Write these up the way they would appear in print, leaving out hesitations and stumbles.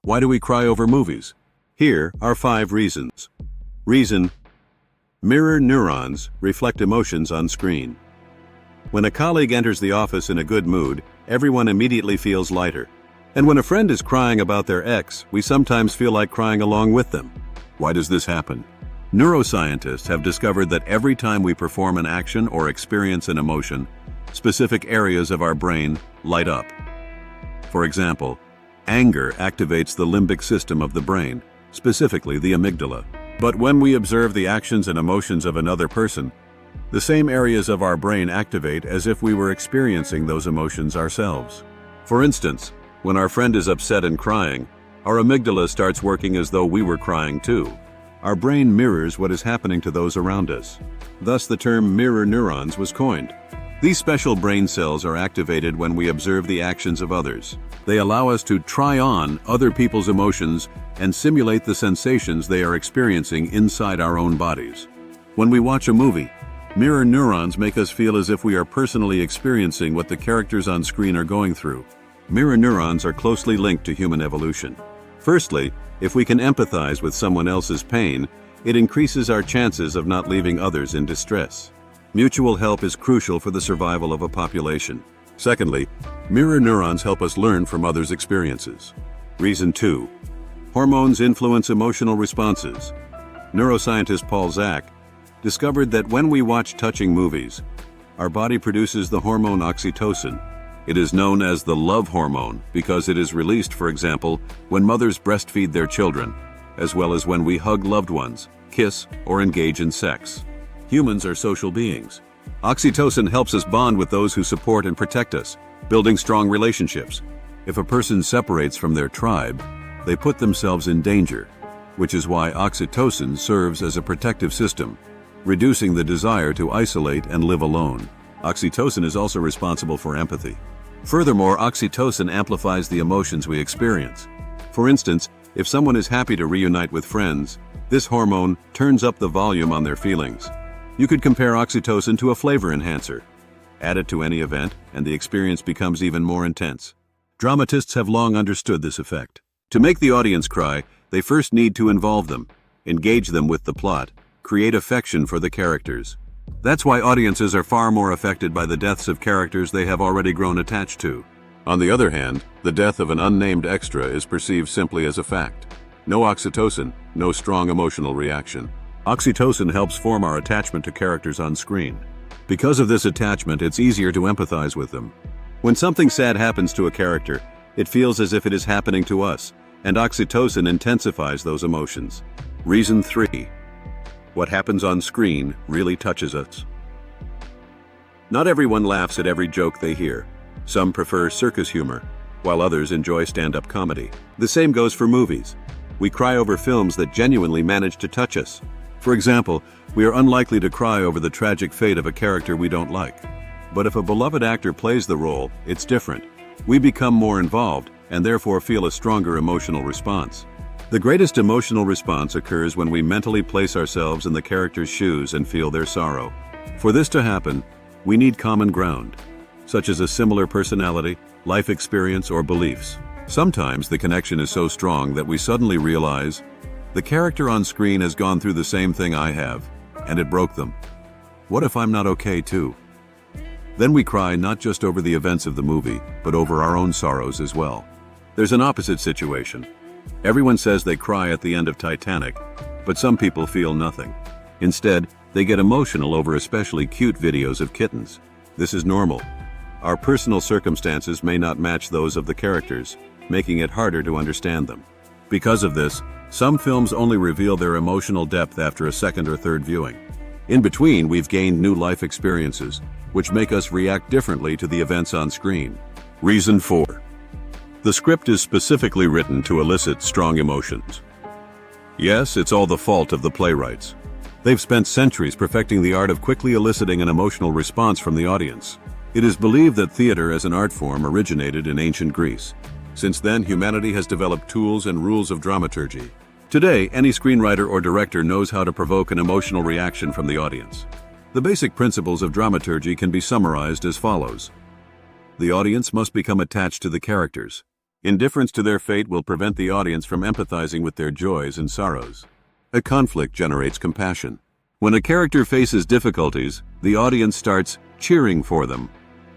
Why do we cry over movies? Here are 5 reasons. Reason: mirror neurons reflect emotions on screen. When a colleague enters the office in a good mood, everyone immediately feels lighter. And when a friend is crying about their ex, we sometimes feel like crying along with them. Why does this happen? Neuroscientists have discovered that every time we perform an action or experience an emotion, specific areas of our brain light up. For example, anger activates the limbic system of the brain, specifically the amygdala. But when we observe the actions and emotions of another person, the same areas of our brain activate as if we were experiencing those emotions ourselves. For instance, when our friend is upset and crying, our amygdala starts working as though we were crying too. Our brain mirrors what is happening to those around us. Thus, the term mirror neurons was coined. These special brain cells are activated when we observe the actions of others. They allow us to try on other people's emotions and simulate the sensations they are experiencing inside our own bodies. When we watch a movie, mirror neurons make us feel as if we are personally experiencing what the characters on screen are going through. Mirror neurons are closely linked to human evolution. Firstly, if we can empathize with someone else's pain, it increases our chances of not leaving others in distress. Mutual help is crucial for the survival of a population. Secondly, mirror neurons help us learn from others' experiences. Reason 2. Hormones influence emotional responses. Neuroscientist Paul Zak discovered that when we watch touching movies, our body produces the hormone oxytocin. It is known as the love hormone because it is released, for example, when mothers breastfeed their children, as well as when we hug loved ones, kiss, or engage in sex. Humans are social beings. Oxytocin helps us bond with those who support and protect us, building strong relationships. If a person separates from their tribe, they put themselves in danger, which is why oxytocin serves as a protective system, reducing the desire to isolate and live alone. Oxytocin is also responsible for empathy. Furthermore, oxytocin amplifies the emotions we experience. For instance, if someone is happy to reunite with friends, this hormone turns up the volume on their feelings. You could compare oxytocin to a flavor enhancer. Add it to any event, and the experience becomes even more intense. Dramatists have long understood this effect. To make the audience cry, they first need to involve them, engage them with the plot, create affection for the characters. That's why audiences are far more affected by the deaths of characters they have already grown attached to. On the other hand, the death of an unnamed extra is perceived simply as a fact. No oxytocin, no strong emotional reaction. Oxytocin helps form our attachment to characters on screen. Because of this attachment, it's easier to empathize with them. When something sad happens to a character, it feels as if it is happening to us, and oxytocin intensifies those emotions. Reason 3. What happens on screen really touches us. Not everyone laughs at every joke they hear. Some prefer circus humor, while others enjoy stand-up comedy. The same goes for movies. We cry over films that genuinely manage to touch us. For example, we are unlikely to cry over the tragic fate of a character we don't like. But if a beloved actor plays the role, it's different. We become more involved and therefore feel a stronger emotional response. The greatest emotional response occurs when we mentally place ourselves in the character's shoes and feel their sorrow. For this to happen, we need common ground, such as a similar personality, life experience, or beliefs. Sometimes the connection is so strong that we suddenly realize, the character on screen has gone through the same thing I have, and it broke them. What if I'm not okay too? Then we cry not just over the events of the movie, but over our own sorrows as well. There's an opposite situation. Everyone says they cry at the end of Titanic, but some people feel nothing. Instead, they get emotional over especially cute videos of kittens. This is normal. Our personal circumstances may not match those of the characters, making it harder to understand them. Because of this, some films only reveal their emotional depth after a second or third viewing. In between, we've gained new life experiences, which make us react differently to the events on screen. Reason 4. The script is specifically written to elicit strong emotions. Yes, it's all the fault of the playwrights. They've spent centuries perfecting the art of quickly eliciting an emotional response from the audience. It is believed that theater as an art form originated in ancient Greece. Since then, humanity has developed tools and rules of dramaturgy. Today, any screenwriter or director knows how to provoke an emotional reaction from the audience. The basic principles of dramaturgy can be summarized as follows. The audience must become attached to the characters. Indifference to their fate will prevent the audience from empathizing with their joys and sorrows. A conflict generates compassion. When a character faces difficulties, the audience starts cheering for them.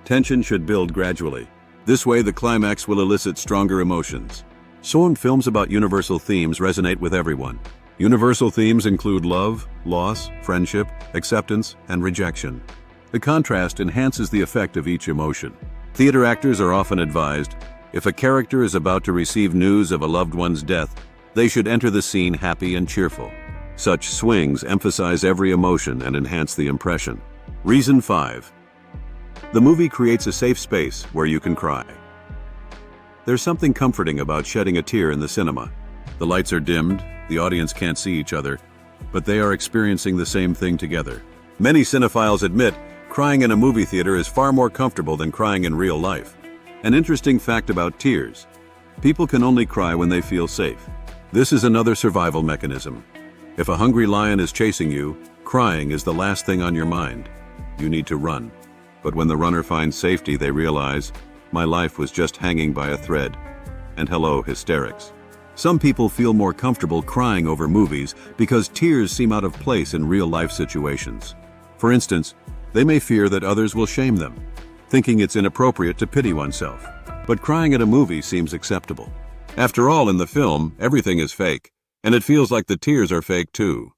Tension should build gradually. This way, the climax will elicit stronger emotions. Films about universal themes resonate with everyone. Universal themes include love, loss, friendship, acceptance, and rejection. The contrast enhances the effect of each emotion. Theater actors are often advised, if a character is about to receive news of a loved one's death, they should enter the scene happy and cheerful. Such swings emphasize every emotion and enhance the impression. Reason 5. The movie creates a safe space where you can cry. There's something comforting about shedding a tear in the cinema. The lights are dimmed, the audience can't see each other, but they are experiencing the same thing together. Many cinephiles admit crying in a movie theater is far more comfortable than crying in real life. An interesting fact about tears: people can only cry when they feel safe. This is another survival mechanism. If a hungry lion is chasing you, crying is the last thing on your mind. You need to run. But when the runner finds safety, they realize, my life was just hanging by a thread. And hello, hysterics. Some people feel more comfortable crying over movies because tears seem out of place in real-life situations. For instance, they may fear that others will shame them, thinking it's inappropriate to pity oneself. But crying at a movie seems acceptable. After all, in the film, everything is fake, and it feels like the tears are fake too.